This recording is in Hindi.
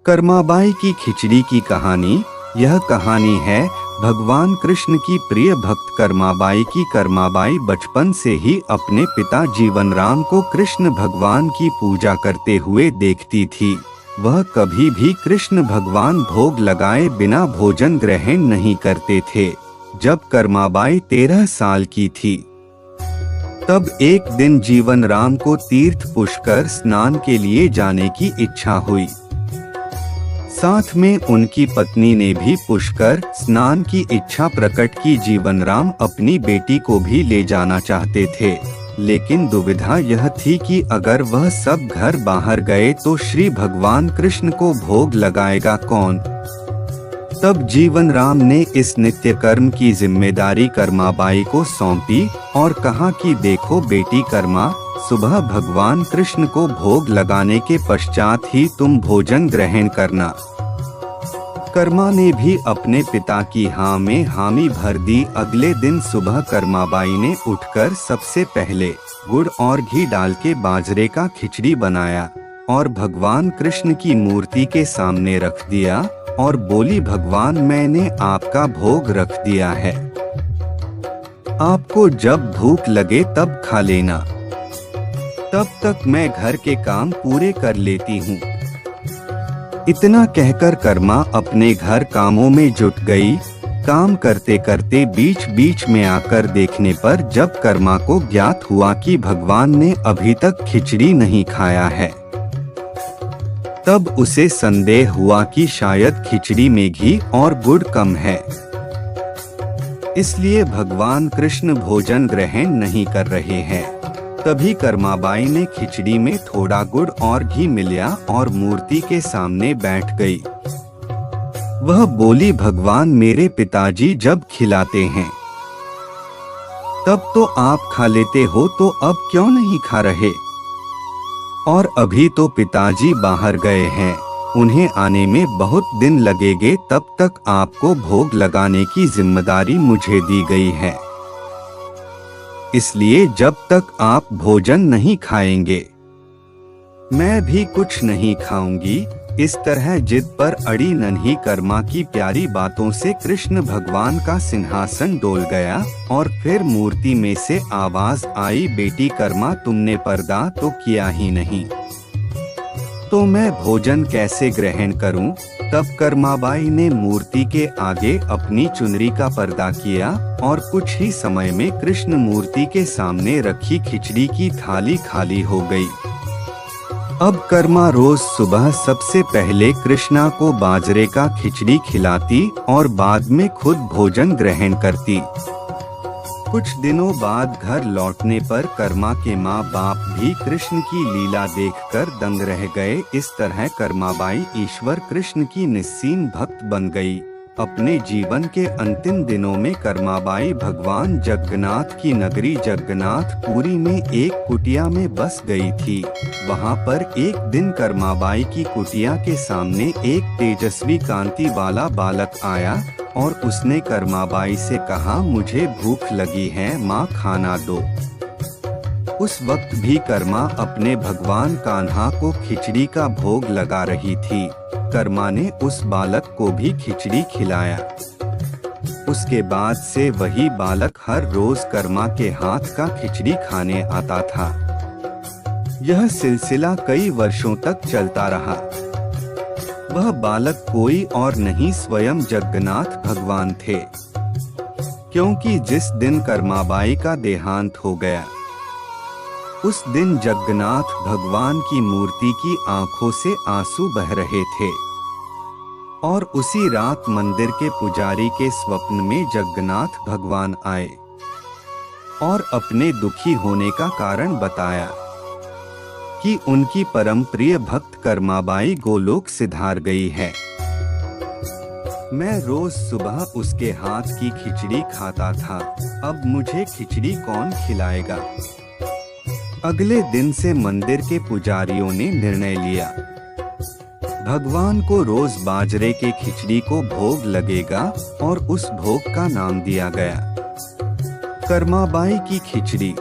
कर्माबाई की खिचड़ी की कहानी। यह कहानी है भगवान कृष्ण की प्रिय भक्त कर्माबाई की। कर्माबाई बचपन से ही अपने पिता जीवनराम को कृष्ण भगवान की पूजा करते हुए देखती थी। वह कभी भी कृष्ण भगवान भोग लगाए बिना भोजन ग्रहण नहीं करते थे। जब कर्माबाई 13 साल की थी तब एक दिन जीवनराम को तीर्थ पुष्कर स्नान के लिए जाने की इच्छा हुई। साथ में उनकी पत्नी ने भी पुष्कर स्नान की इच्छा प्रकट की। जीवनराम अपनी बेटी को भी ले जाना चाहते थे, लेकिन दुविधा यह थी कि अगर वह सब घर बाहर गए तो श्री भगवान कृष्ण को भोग लगाएगा कौन। तब जीवनराम ने इस नित्य कर्म की जिम्मेदारी कर्माबाई को सौंपी और कहा कि देखो बेटी कर्मा, सुबह भगवान कृष्ण को भोग लगाने के पश्चात ही तुम भोजन ग्रहण करना। कर्मा ने भी अपने पिता की हाँ में हामी भर दी। अगले दिन सुबह कर्माबाई ने उठकर सबसे पहले गुड़ और घी डाल के बाजरे का खिचड़ी बनाया और भगवान कृष्ण की मूर्ति के सामने रख दिया और बोली, भगवान मैंने आपका भोग रख दिया है, आपको जब भूख लगे तब खा लेना, तब तक मैं घर के काम पूरे कर लेती हूँ। इतना कहकर कर्मा अपने घर कामों में जुट गई। काम करते करते बीच बीच में आकर देखने पर जब कर्मा को ज्ञात हुआ कि भगवान ने अभी तक खिचड़ी नहीं खाया है, तब उसे संदेह हुआ कि शायद खिचड़ी में घी और गुड़ कम है, इसलिए भगवान कृष्ण भोजन ग्रहण नहीं कर रहे हैं। तभी कर्माबाई ने खिचड़ी में थोड़ा गुड़ और घी मिलाया और मूर्ति के सामने बैठ गई। वह बोली, भगवान मेरे पिताजी जब खिलाते हैं तब तो आप खा लेते हो, तो अब क्यों नहीं खा रहे? और अभी तो पिताजी बाहर गए हैं, उन्हें आने में बहुत दिन लगेंगे, तब तक आपको भोग लगाने की जिम्मेदारी मुझे दी गई है, इसलिए जब तक आप भोजन नहीं खाएंगे मैं भी कुछ नहीं खाऊंगी। इस तरह जिद पर अड़ी नन्ही कर्मा की प्यारी बातों से कृष्ण भगवान का सिंहासन डोल गया और फिर मूर्ति में से आवाज आई, बेटी कर्मा तुमने पर्दा तो किया ही नहीं, तो मैं भोजन कैसे ग्रहण करूं? तब कर्माबाई ने मूर्ति के आगे अपनी चुनरी का पर्दा किया और कुछ ही समय में कृष्ण मूर्ति के सामने रखी खिचड़ी की थाली खाली हो गई। अब कर्मा रोज सुबह सबसे पहले कृष्णा को बाजरे का खिचड़ी खिलाती और बाद में खुद भोजन ग्रहण करती। कुछ दिनों बाद घर लौटने पर कर्मा के माँ बाप भी कृष्ण की लीला देखकर दंग रह गए। इस तरह कर्माबाई ईश्वर कृष्ण की निस्सीम भक्त बन गई। अपने जीवन के अंतिम दिनों में कर्माबाई भगवान जगन्नाथ की नगरी जगन्नाथपुरी में एक कुटिया में बस गई थी। वहां पर एक दिन कर्माबाई की कुटिया के सामने एक तेजस्वी कांति वाला बालक आया और उसने कर्माबाई से कहा, मुझे भूख लगी है माँ, खाना दो। उस वक्त भी कर्मा अपने भगवान कान्हा को खिचड़ी का भोग लगा रही थी। कर्मा ने उस बालक को भी खिचड़ी खिलाया। उसके बाद से वही बालक हर रोज कर्मा के हाथ का खिचड़ी खाने आता था। यह सिलसिला कई वर्षों तक चलता रहा। वह बालक कोई और नहीं स्वयं जगन्नाथ भगवान थे, क्योंकि जिस दिन कर्माबाई का देहांत हो गया उस दिन जगन्नाथ भगवान की मूर्ति की आंखों से आंसू बह रहे थे और उसी रात मंदिर के पुजारी के स्वप्न में जगन्नाथ भगवान आए और अपने दुखी होने का कारण बताया कि उनकी परम प्रिय भक्त कर्माबाई गोलोक सिधार गई है। मैं रोज सुबह उसके हाथ की खिचड़ी खाता था, अब मुझे खिचड़ी कौन खिलाएगा? अगले दिन से मंदिर के पुजारियों ने निर्णय लिया, भगवान को रोज बाजरे के खिचड़ी को भोग लगेगा और उस भोग का नाम दिया गया कर्माबाई की खिचड़ी।